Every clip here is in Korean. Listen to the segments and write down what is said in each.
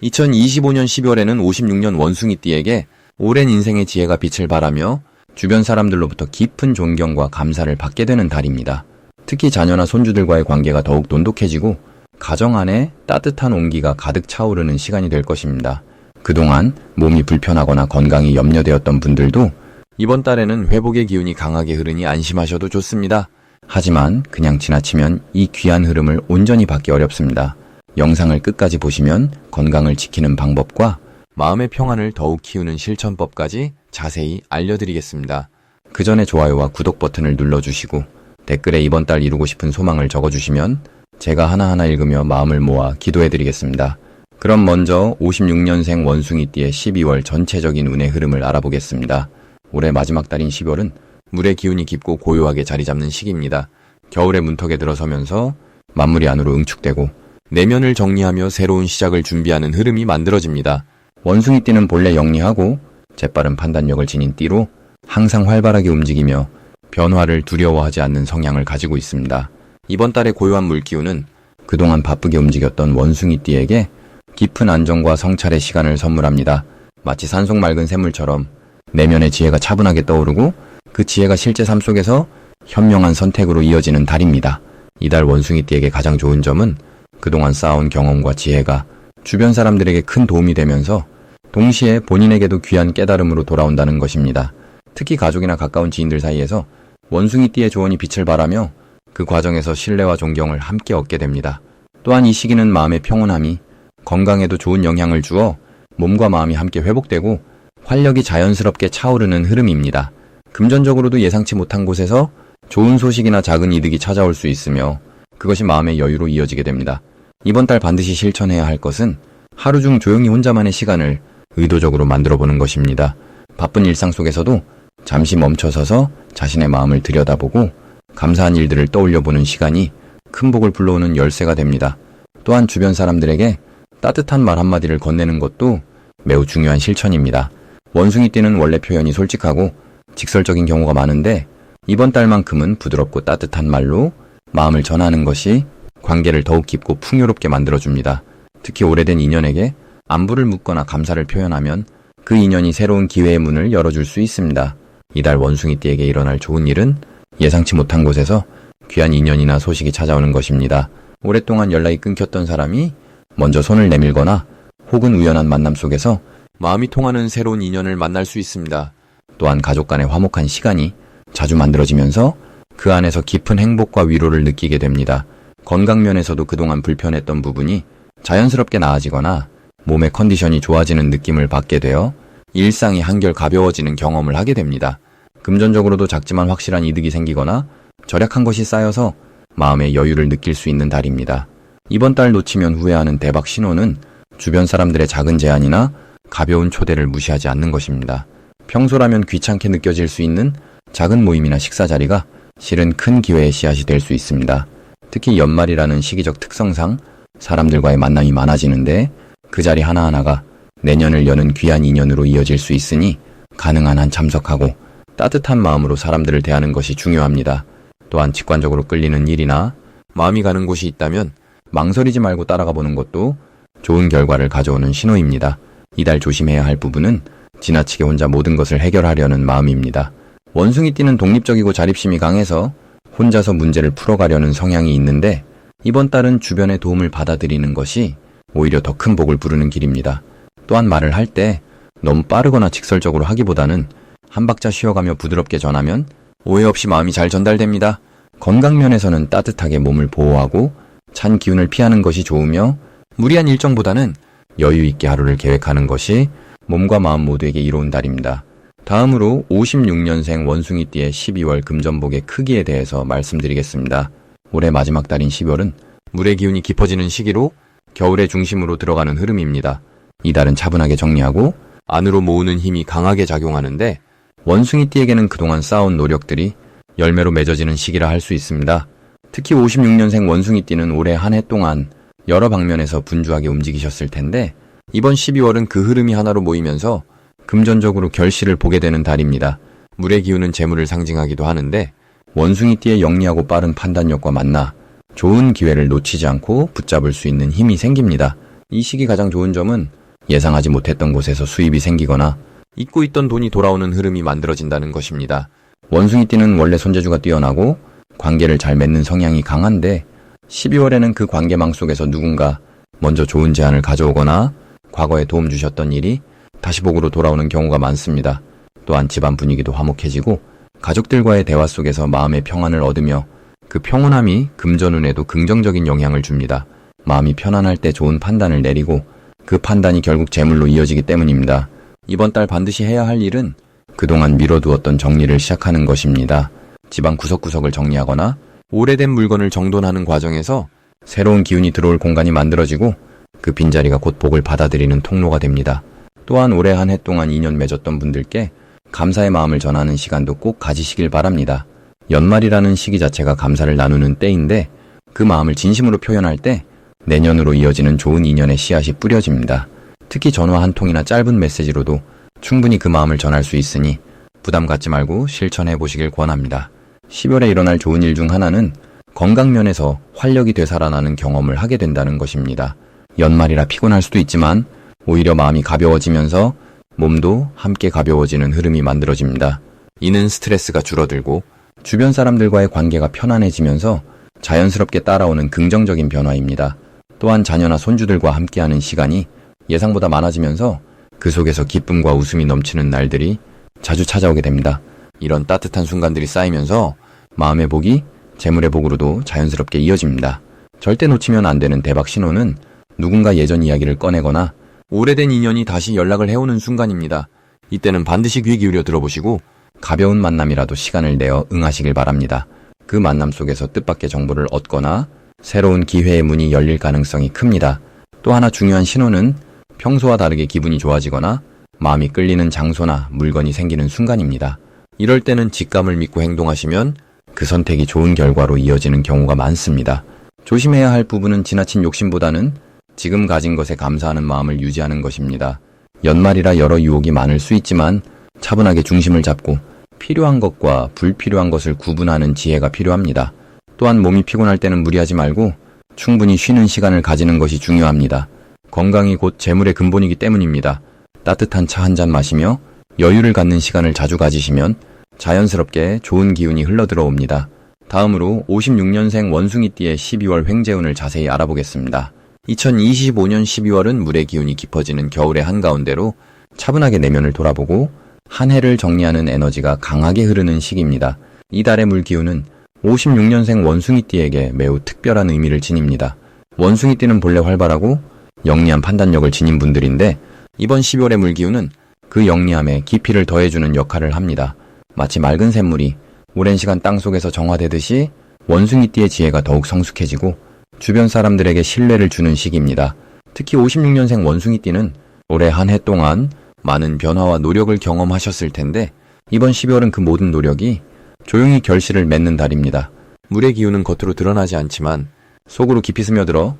2025년 12월에는 56년 원숭이띠에게 오랜 인생의 지혜가 빛을 발하며 주변 사람들로부터 깊은 존경과 감사를 받게 되는 달입니다. 특히 자녀나 손주들과의 관계가 더욱 돈독해지고 가정 안에 따뜻한 온기가 가득 차오르는 시간이 될 것입니다. 그동안 몸이 불편하거나 건강이 염려되었던 분들도 이번 달에는 회복의 기운이 강하게 흐르니 안심하셔도 좋습니다. 하지만 그냥 지나치면 이 귀한 흐름을 온전히 받기 어렵습니다. 영상을 끝까지 보시면 건강을 지키는 방법과 마음의 평안을 더욱 키우는 실천법까지 자세히 알려드리겠습니다. 그 전에 좋아요와 구독 버튼을 눌러주시고 댓글에 이번 달 이루고 싶은 소망을 적어주시면 제가 하나하나 읽으며 마음을 모아 기도해드리겠습니다. 그럼 먼저 56년생 원숭이띠의 12월 전체적인 운의 흐름을 알아보겠습니다. 올해 마지막 달인 10월은 물의 기운이 깊고 고요하게 자리 잡는 시기입니다. 겨울의 문턱에 들어서면서 만물이 안으로 응축되고 내면을 정리하며 새로운 시작을 준비하는 흐름이 만들어집니다. 원숭이띠는 본래 영리하고 재빠른 판단력을 지닌 띠로 항상 활발하게 움직이며 변화를 두려워하지 않는 성향을 가지고 있습니다. 이번 달의 고요한 물기운은 그동안 바쁘게 움직였던 원숭이띠에게 깊은 안정과 성찰의 시간을 선물합니다. 마치 산속 맑은 샘물처럼 내면의 지혜가 차분하게 떠오르고 그 지혜가 실제 삶 속에서 현명한 선택으로 이어지는 달입니다. 이달 원숭이띠에게 가장 좋은 점은 그동안 쌓아온 경험과 지혜가 주변 사람들에게 큰 도움이 되면서 동시에 본인에게도 귀한 깨달음으로 돌아온다는 것입니다. 특히 가족이나 가까운 지인들 사이에서 원숭이띠의 조언이 빛을 발하며 그 과정에서 신뢰와 존경을 함께 얻게 됩니다. 또한 이 시기는 마음의 평온함이 건강에도 좋은 영향을 주어 몸과 마음이 함께 회복되고 활력이 자연스럽게 차오르는 흐름입니다. 금전적으로도 예상치 못한 곳에서 좋은 소식이나 작은 이득이 찾아올 수 있으며 그것이 마음의 여유로 이어지게 됩니다. 이번 달 반드시 실천해야 할 것은 하루 중 조용히 혼자만의 시간을 의도적으로 만들어보는 것입니다. 바쁜 일상 속에서도 잠시 멈춰서서 자신의 마음을 들여다보고 감사한 일들을 떠올려보는 시간이 큰 복을 불러오는 열쇠가 됩니다. 또한 주변 사람들에게 따뜻한 말 한마디를 건네는 것도 매우 중요한 실천입니다. 원숭이띠는 원래 표현이 솔직하고 직설적인 경우가 많은데 이번 달만큼은 부드럽고 따뜻한 말로 마음을 전하는 것이 관계를 더욱 깊고 풍요롭게 만들어줍니다. 특히 오래된 인연에게 안부를 묻거나 감사를 표현하면 그 인연이 새로운 기회의 문을 열어줄 수 있습니다. 이달 원숭이띠에게 일어날 좋은 일은 예상치 못한 곳에서 귀한 인연이나 소식이 찾아오는 것입니다. 오랫동안 연락이 끊겼던 사람이 먼저 손을 내밀거나 혹은 우연한 만남 속에서 마음이 통하는 새로운 인연을 만날 수 있습니다. 또한 가족 간의 화목한 시간이 자주 만들어지면서 그 안에서 깊은 행복과 위로를 느끼게 됩니다. 건강 면에서도 그동안 불편했던 부분이 자연스럽게 나아지거나 몸의 컨디션이 좋아지는 느낌을 받게 되어 일상이 한결 가벼워지는 경험을 하게 됩니다. 금전적으로도 작지만 확실한 이득이 생기거나 절약한 것이 쌓여서 마음의 여유를 느낄 수 있는 달입니다. 이번 달 놓치면 후회하는 대박 신호는 주변 사람들의 작은 제안이나 가벼운 초대를 무시하지 않는 것입니다. 평소라면 귀찮게 느껴질 수 있는 작은 모임이나 식사 자리가 실은 큰 기회의 씨앗이 될 수 있습니다. 특히 연말이라는 시기적 특성상 사람들과의 만남이 많아지는데 그 자리 하나하나가 내년을 여는 귀한 인연으로 이어질 수 있으니 가능한 한 참석하고 따뜻한 마음으로 사람들을 대하는 것이 중요합니다. 또한 직관적으로 끌리는 일이나 마음이 가는 곳이 있다면 망설이지 말고 따라가 보는 것도 좋은 결과를 가져오는 신호입니다. 이달 조심해야 할 부분은 지나치게 혼자 모든 것을 해결하려는 마음입니다. 원숭이띠는 독립적이고 자립심이 강해서 혼자서 문제를 풀어가려는 성향이 있는데 이번 달은 주변의 도움을 받아들이는 것이 오히려 더 큰 복을 부르는 길입니다. 또한 말을 할 때 너무 빠르거나 직설적으로 하기보다는 한 박자 쉬어가며 부드럽게 전하면 오해 없이 마음이 잘 전달됩니다. 건강면에서는 따뜻하게 몸을 보호하고 찬 기운을 피하는 것이 좋으며 무리한 일정보다는 여유 있게 하루를 계획하는 것이 몸과 마음 모두에게 이로운 달입니다. 다음으로 56년생 원숭이띠의 12월 금전복의 크기에 대해서 말씀드리겠습니다. 올해 마지막 달인 12월은 물의 기운이 깊어지는 시기로 겨울의 중심으로 들어가는 흐름입니다. 이 달은 차분하게 정리하고 안으로 모으는 힘이 강하게 작용하는데 원숭이띠에게는 그동안 쌓아온 노력들이 열매로 맺어지는 시기라 할 수 있습니다. 특히 56년생 원숭이띠는 올해 한 해 동안 여러 방면에서 분주하게 움직이셨을 텐데 이번 12월은 그 흐름이 하나로 모이면서 금전적으로 결실을 보게 되는 달입니다. 물의 기운은 재물을 상징하기도 하는데 원숭이띠의 영리하고 빠른 판단력과 만나 좋은 기회를 놓치지 않고 붙잡을 수 있는 힘이 생깁니다. 이 시기 가장 좋은 점은 예상하지 못했던 곳에서 수입이 생기거나 잊고 있던 돈이 돌아오는 흐름이 만들어진다는 것입니다. 원숭이띠는 원래 손재주가 뛰어나고 관계를 잘 맺는 성향이 강한데 12월에는 그 관계망 속에서 누군가 먼저 좋은 제안을 가져오거나 과거에 도움 주셨던 일이 다시 복으로 돌아오는 경우가 많습니다. 또한 집안 분위기도 화목해지고 가족들과의 대화 속에서 마음의 평안을 얻으며 그 평온함이 금전운에도 긍정적인 영향을 줍니다. 마음이 편안할 때 좋은 판단을 내리고 그 판단이 결국 재물로 이어지기 때문입니다. 이번 달 반드시 해야 할 일은 그동안 미뤄두었던 정리를 시작하는 것입니다. 집안 구석구석을 정리하거나 오래된 물건을 정돈하는 과정에서 새로운 기운이 들어올 공간이 만들어지고 그 빈자리가 곧 복을 받아들이는 통로가 됩니다. 또한 올해 한 해 동안 인연 맺었던 분들께 감사의 마음을 전하는 시간도 꼭 가지시길 바랍니다. 연말이라는 시기 자체가 감사를 나누는 때인데 그 마음을 진심으로 표현할 때 내년으로 이어지는 좋은 인연의 씨앗이 뿌려집니다. 특히 전화 한 통이나 짧은 메시지로도 충분히 그 마음을 전할 수 있으니 부담 갖지 말고 실천해 보시길 권합니다. 10월에 일어날 좋은 일 중 하나는 건강면에서 활력이 되살아나는 경험을 하게 된다는 것입니다. 연말이라 피곤할 수도 있지만 오히려 마음이 가벼워지면서 몸도 함께 가벼워지는 흐름이 만들어집니다. 이는 스트레스가 줄어들고 주변 사람들과의 관계가 편안해지면서 자연스럽게 따라오는 긍정적인 변화입니다. 또한 자녀나 손주들과 함께하는 시간이 예상보다 많아지면서 그 속에서 기쁨과 웃음이 넘치는 날들이 자주 찾아오게 됩니다. 이런 따뜻한 순간들이 쌓이면서 마음의 복이 재물의 복으로도 자연스럽게 이어집니다. 절대 놓치면 안 되는 대박 신호는 누군가 예전 이야기를 꺼내거나 오래된 인연이 다시 연락을 해오는 순간입니다. 이때는 반드시 귀 기울여 들어보시고 가벼운 만남이라도 시간을 내어 응하시길 바랍니다. 그 만남 속에서 뜻밖의 정보를 얻거나 새로운 기회의 문이 열릴 가능성이 큽니다. 또 하나 중요한 신호는 평소와 다르게 기분이 좋아지거나 마음이 끌리는 장소나 물건이 생기는 순간입니다. 이럴 때는 직감을 믿고 행동하시면 그 선택이 좋은 결과로 이어지는 경우가 많습니다. 조심해야 할 부분은 지나친 욕심보다는 지금 가진 것에 감사하는 마음을 유지하는 것입니다. 연말이라 여러 유혹이 많을 수 있지만 차분하게 중심을 잡고 필요한 것과 불필요한 것을 구분하는 지혜가 필요합니다. 또한 몸이 피곤할 때는 무리하지 말고 충분히 쉬는 시간을 가지는 것이 중요합니다. 건강이 곧 재물의 근본이기 때문입니다. 따뜻한 차 한 잔 마시며 여유를 갖는 시간을 자주 가지시면 자연스럽게 좋은 기운이 흘러들어옵니다. 다음으로 56년생 원숭이띠의 12월 횡재운을 자세히 알아보겠습니다. 2025년 12월은 물의 기운이 깊어지는 겨울의 한가운데로 차분하게 내면을 돌아보고 한 해를 정리하는 에너지가 강하게 흐르는 시기입니다. 이 달의 물 기운은 56년생 원숭이띠에게 매우 특별한 의미를 지닙니다. 원숭이띠는 본래 활발하고 영리한 판단력을 지닌 분들인데 이번 12월의 물 기운은 그 영리함에 깊이를 더해주는 역할을 합니다. 마치 맑은 샘물이 오랜 시간 땅속에서 정화되듯이 원숭이띠의 지혜가 더욱 성숙해지고 주변 사람들에게 신뢰를 주는 시기입니다. 특히 56년생 원숭이띠는 올해 한 해 동안 많은 변화와 노력을 경험하셨을 텐데 이번 12월은 그 모든 노력이 조용히 결실을 맺는 달입니다. 물의 기운은 겉으로 드러나지 않지만 속으로 깊이 스며들어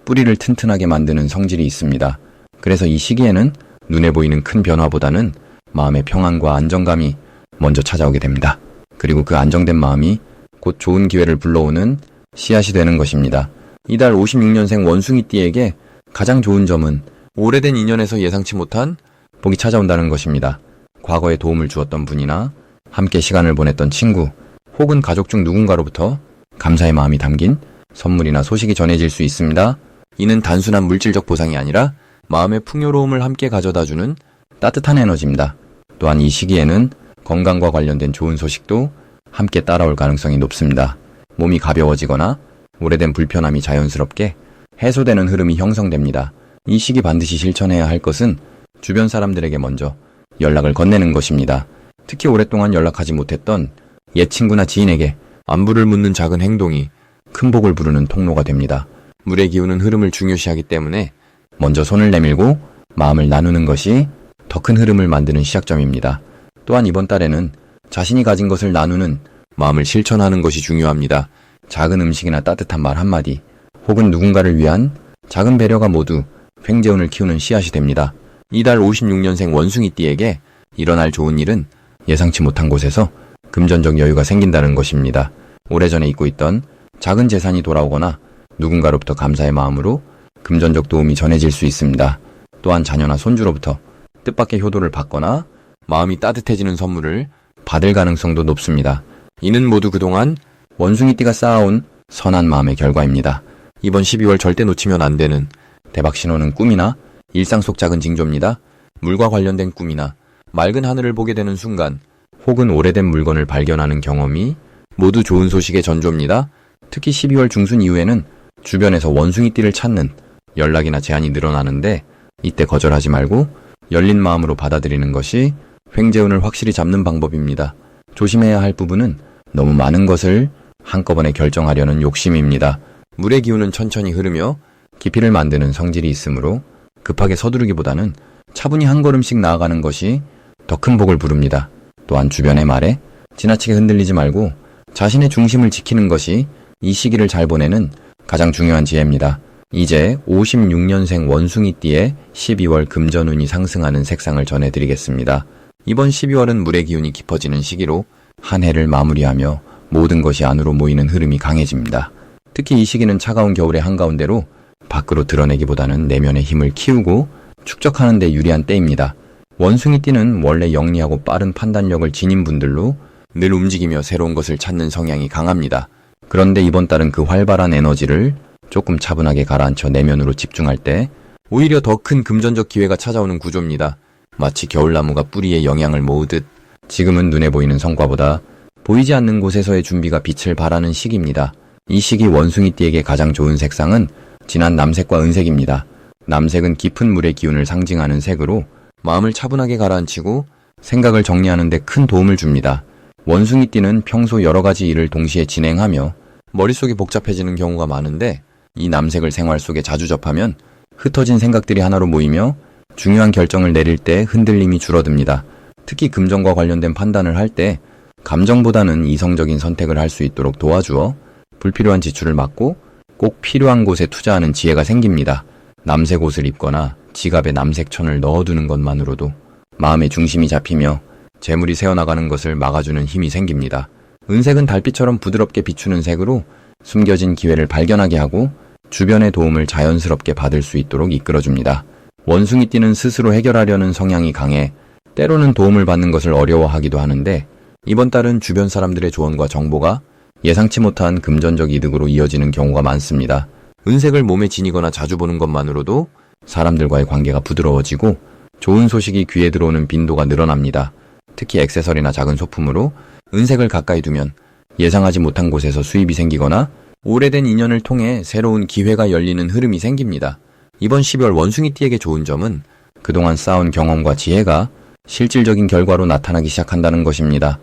뿌리를 튼튼하게 만드는 성질이 있습니다. 그래서 이 시기에는 눈에 보이는 큰 변화보다는 마음의 평안과 안정감이 먼저 찾아오게 됩니다. 그리고 그 안정된 마음이 곧 좋은 기회를 불러오는 씨앗이 되는 것입니다. 이달 56년생 원숭이띠에게 가장 좋은 점은 오래된 인연에서 예상치 못한 복이 찾아온다는 것입니다. 과거에 도움을 주었던 분이나 함께 시간을 보냈던 친구 혹은 가족 중 누군가로부터 감사의 마음이 담긴 선물이나 소식이 전해질 수 있습니다. 이는 단순한 물질적 보상이 아니라 마음의 풍요로움을 함께 가져다주는 따뜻한 에너지입니다. 또한 이 시기에는 건강과 관련된 좋은 소식도 함께 따라올 가능성이 높습니다. 몸이 가벼워지거나 오래된 불편함이 자연스럽게 해소되는 흐름이 형성됩니다. 이 시기 반드시 실천해야 할 것은 주변 사람들에게 먼저 연락을 건네는 것입니다. 특히 오랫동안 연락하지 못했던 옛 친구나 지인에게 안부를 묻는 작은 행동이 큰 복을 부르는 통로가 됩니다. 물의 기운은 흐름을 중요시하기 때문에 먼저 손을 내밀고 마음을 나누는 것이 더 큰 흐름을 만드는 시작점입니다. 또한 이번 달에는 자신이 가진 것을 나누는 마음을 실천하는 것이 중요합니다. 작은 음식이나 따뜻한 말 한마디 혹은 누군가를 위한 작은 배려가 모두 횡재운을 키우는 씨앗이 됩니다. 이달 56년생 원숭이띠에게 일어날 좋은 일은 예상치 못한 곳에서 금전적 여유가 생긴다는 것입니다. 오래전에 잊고 있던 작은 재산이 돌아오거나 누군가로부터 감사의 마음으로 금전적 도움이 전해질 수 있습니다. 또한 자녀나 손주로부터 뜻밖의 효도를 받거나 마음이 따뜻해지는 선물을 받을 가능성도 높습니다. 이는 모두 그동안 원숭이띠가 쌓아온 선한 마음의 결과입니다. 이번 12월 절대 놓치면 안 되는 대박 신호는 꿈이나 일상 속 작은 징조입니다. 물과 관련된 꿈이나 맑은 하늘을 보게 되는 순간 혹은 오래된 물건을 발견하는 경험이 모두 좋은 소식의 전조입니다. 특히 12월 중순 이후에는 주변에서 원숭이띠를 찾는 연락이나 제안이 늘어나는데 이때 거절하지 말고 열린 마음으로 받아들이는 것이 횡재운을 확실히 잡는 방법입니다. 조심해야 할 부분은 너무 많은 것을 한꺼번에 결정하려는 욕심입니다. 물의 기운은 천천히 흐르며 깊이를 만드는 성질이 있으므로 급하게 서두르기보다는 차분히 한 걸음씩 나아가는 것이 더 큰 복을 부릅니다. 또한 주변의 말에 지나치게 흔들리지 말고 자신의 중심을 지키는 것이 이 시기를 잘 보내는 가장 중요한 지혜입니다. 이제 56년생 원숭이띠의 12월 금전운이 상승하는 색상을 전해드리겠습니다. 이번 12월은 물의 기운이 깊어지는 시기로 한 해를 마무리하며 모든 것이 안으로 모이는 흐름이 강해집니다. 특히 이 시기는 차가운 겨울의 한가운데로 밖으로 드러내기보다는 내면의 힘을 키우고 축적하는 데 유리한 때입니다. 원숭이띠는 원래 영리하고 빠른 판단력을 지닌 분들로 늘 움직이며 새로운 것을 찾는 성향이 강합니다. 그런데 이번 달은 그 활발한 에너지를 조금 차분하게 가라앉혀 내면으로 집중할 때 오히려 더 큰 금전적 기회가 찾아오는 구조입니다. 마치 겨울나무가 뿌리에 영양을 모으듯 지금은 눈에 보이는 성과보다 보이지 않는 곳에서의 준비가 빛을 발하는 시기입니다. 이 시기 원숭이띠에게 가장 좋은 색상은 진한 남색과 은색입니다. 남색은 깊은 물의 기운을 상징하는 색으로 마음을 차분하게 가라앉히고 생각을 정리하는 데 큰 도움을 줍니다. 원숭이띠는 평소 여러 가지 일을 동시에 진행하며 머릿속이 복잡해지는 경우가 많은데 이 남색을 생활 속에 자주 접하면 흩어진 생각들이 하나로 모이며 중요한 결정을 내릴 때 흔들림이 줄어듭니다. 특히 금전과 관련된 판단을 할 때 감정보다는 이성적인 선택을 할 수 있도록 도와주어 불필요한 지출을 막고 꼭 필요한 곳에 투자하는 지혜가 생깁니다. 남색 옷을 입거나 지갑에 남색 천을 넣어두는 것만으로도 마음의 중심이 잡히며 재물이 새어나가는 것을 막아주는 힘이 생깁니다. 은색은 달빛처럼 부드럽게 비추는 색으로 숨겨진 기회를 발견하게 하고 주변의 도움을 자연스럽게 받을 수 있도록 이끌어줍니다. 원숭이띠는 스스로 해결하려는 성향이 강해 때로는 도움을 받는 것을 어려워하기도 하는데 이번 달은 주변 사람들의 조언과 정보가 예상치 못한 금전적 이득으로 이어지는 경우가 많습니다. 은색을 몸에 지니거나 자주 보는 것만으로도 사람들과의 관계가 부드러워지고 좋은 소식이 귀에 들어오는 빈도가 늘어납니다. 특히 액세서리나 작은 소품으로 은색을 가까이 두면 예상하지 못한 곳에서 수입이 생기거나 오래된 인연을 통해 새로운 기회가 열리는 흐름이 생깁니다. 이번 12월 원숭이띠에게 좋은 점은 그동안 쌓은 경험과 지혜가 실질적인 결과로 나타나기 시작한다는 것입니다.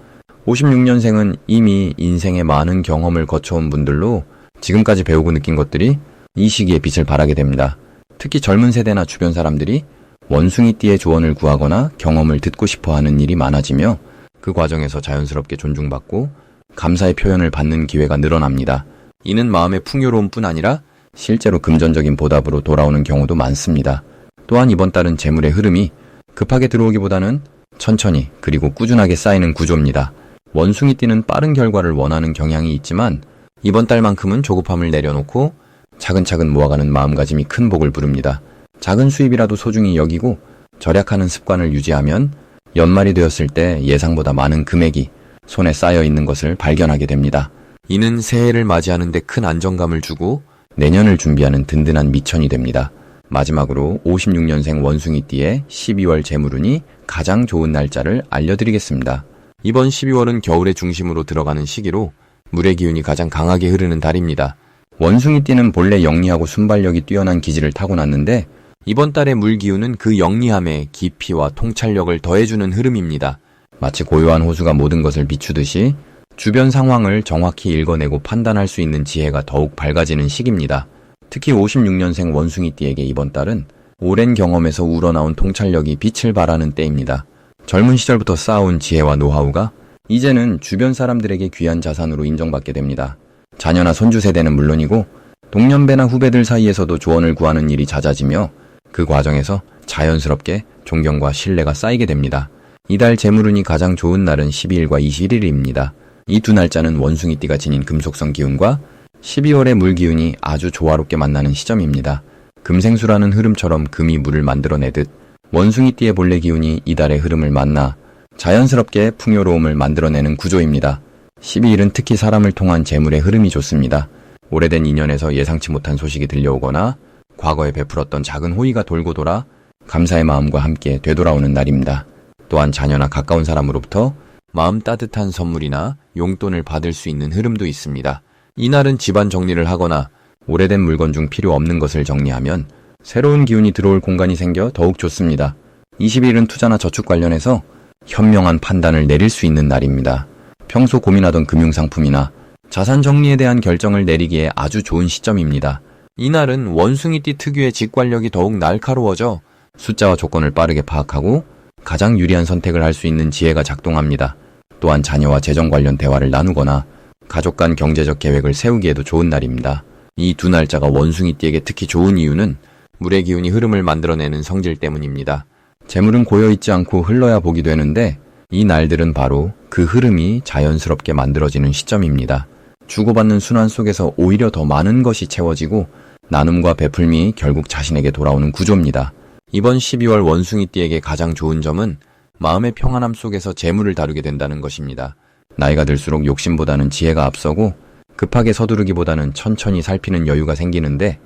56년생은 이미 인생의 많은 경험을 거쳐온 분들로 지금까지 배우고 느낀 것들이 이 시기에 빛을 발하게 됩니다. 특히 젊은 세대나 주변 사람들이 원숭이띠의 조언을 구하거나 경험을 듣고 싶어하는 일이 많아지며 그 과정에서 자연스럽게 존중받고 감사의 표현을 받는 기회가 늘어납니다. 이는 마음의 풍요로움뿐 아니라 실제로 금전적인 보답으로 돌아오는 경우도 많습니다. 또한 이번 달은 재물의 흐름이 급하게 들어오기보다는 천천히 그리고 꾸준하게 쌓이는 구조입니다. 원숭이띠는 빠른 결과를 원하는 경향이 있지만 이번 달만큼은 조급함을 내려놓고 차근차근 모아가는 마음가짐이 큰 복을 부릅니다. 작은 수입이라도 소중히 여기고 절약하는 습관을 유지하면 연말이 되었을 때 예상보다 많은 금액이 손에 쌓여 있는 것을 발견하게 됩니다. 이는 새해를 맞이하는 데 큰 안정감을 주고 내년을 준비하는 든든한 미천이 됩니다. 마지막으로 56년생 원숭이띠의 12월 재물운이 가장 좋은 날짜를 알려드리겠습니다. 이번 12월은 겨울의 중심으로 들어가는 시기로 물의 기운이 가장 강하게 흐르는 달입니다. 원숭이띠는 본래 영리하고 순발력이 뛰어난 기질을 타고났는데 이번 달의 물 기운은 그 영리함에 깊이와 통찰력을 더해주는 흐름입니다. 마치 고요한 호수가 모든 것을 비추듯이 주변 상황을 정확히 읽어내고 판단할 수 있는 지혜가 더욱 밝아지는 시기입니다. 특히 56년생 원숭이띠에게 이번 달은 오랜 경험에서 우러나온 통찰력이 빛을 발하는 때입니다. 젊은 시절부터 쌓아온 지혜와 노하우가 이제는 주변 사람들에게 귀한 자산으로 인정받게 됩니다. 자녀나 손주 세대는 물론이고 동년배나 후배들 사이에서도 조언을 구하는 일이 잦아지며 그 과정에서 자연스럽게 존경과 신뢰가 쌓이게 됩니다. 이달 재물운이 가장 좋은 날은 12일과 21일입니다. 이 두 날짜는 원숭이띠가 지닌 금속성 기운과 12월의 물 기운이 아주 조화롭게 만나는 시점입니다. 금생수라는 흐름처럼 금이 물을 만들어내듯 원숭이띠의 본래 기운이 이달의 흐름을 만나 자연스럽게 풍요로움을 만들어내는 구조입니다. 12일은 특히 사람을 통한 재물의 흐름이 좋습니다. 오래된 인연에서 예상치 못한 소식이 들려오거나 과거에 베풀었던 작은 호의가 돌고 돌아 감사의 마음과 함께 되돌아오는 날입니다. 또한 자녀나 가까운 사람으로부터 마음 따뜻한 선물이나 용돈을 받을 수 있는 흐름도 있습니다. 이날은 집안 정리를 하거나 오래된 물건 중 필요 없는 것을 정리하면 새로운 기운이 들어올 공간이 생겨 더욱 좋습니다. 20일은 투자나 저축 관련해서 현명한 판단을 내릴 수 있는 날입니다. 평소 고민하던 금융상품이나 자산 정리에 대한 결정을 내리기에 아주 좋은 시점입니다. 이날은 원숭이띠 특유의 직관력이 더욱 날카로워져 숫자와 조건을 빠르게 파악하고 가장 유리한 선택을 할 수 있는 지혜가 작동합니다. 또한 자녀와 재정 관련 대화를 나누거나 가족 간 경제적 계획을 세우기에도 좋은 날입니다. 이 두 날짜가 원숭이띠에게 특히 좋은 이유는 물의 기운이 흐름을 만들어내는 성질 때문입니다. 재물은 고여있지 않고 흘러야 복이 되는데 이 날들은 바로 그 흐름이 자연스럽게 만들어지는 시점입니다. 주고받는 순환 속에서 오히려 더 많은 것이 채워지고 나눔과 베풀미 결국 자신에게 돌아오는 구조입니다. 이번 12월 원숭이띠에게 가장 좋은 점은 마음의 평안함 속에서 재물을 다루게 된다는 것입니다. 나이가 들수록 욕심보다는 지혜가 앞서고 급하게 서두르기보다는 천천히 살피는 여유가 생기는데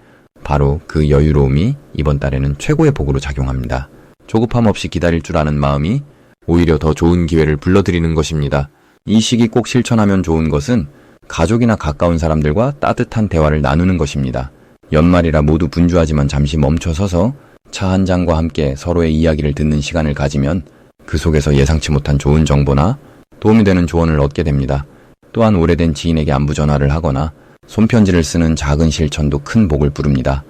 바로 그 여유로움이 이번 달에는 최고의 복으로 작용합니다. 조급함 없이 기다릴 줄 아는 마음이 오히려 더 좋은 기회를 불러들이는 것입니다. 이 시기 꼭 실천하면 좋은 것은 가족이나 가까운 사람들과 따뜻한 대화를 나누는 것입니다. 연말이라 모두 분주하지만 잠시 멈춰서서 차 한 잔과 함께 서로의 이야기를 듣는 시간을 가지면 그 속에서 예상치 못한 좋은 정보나 도움이 되는 조언을 얻게 됩니다. 또한 오래된 지인에게 안부 전화를 하거나 손편지를 쓰는 작은 실천도 큰 복을 부릅니다.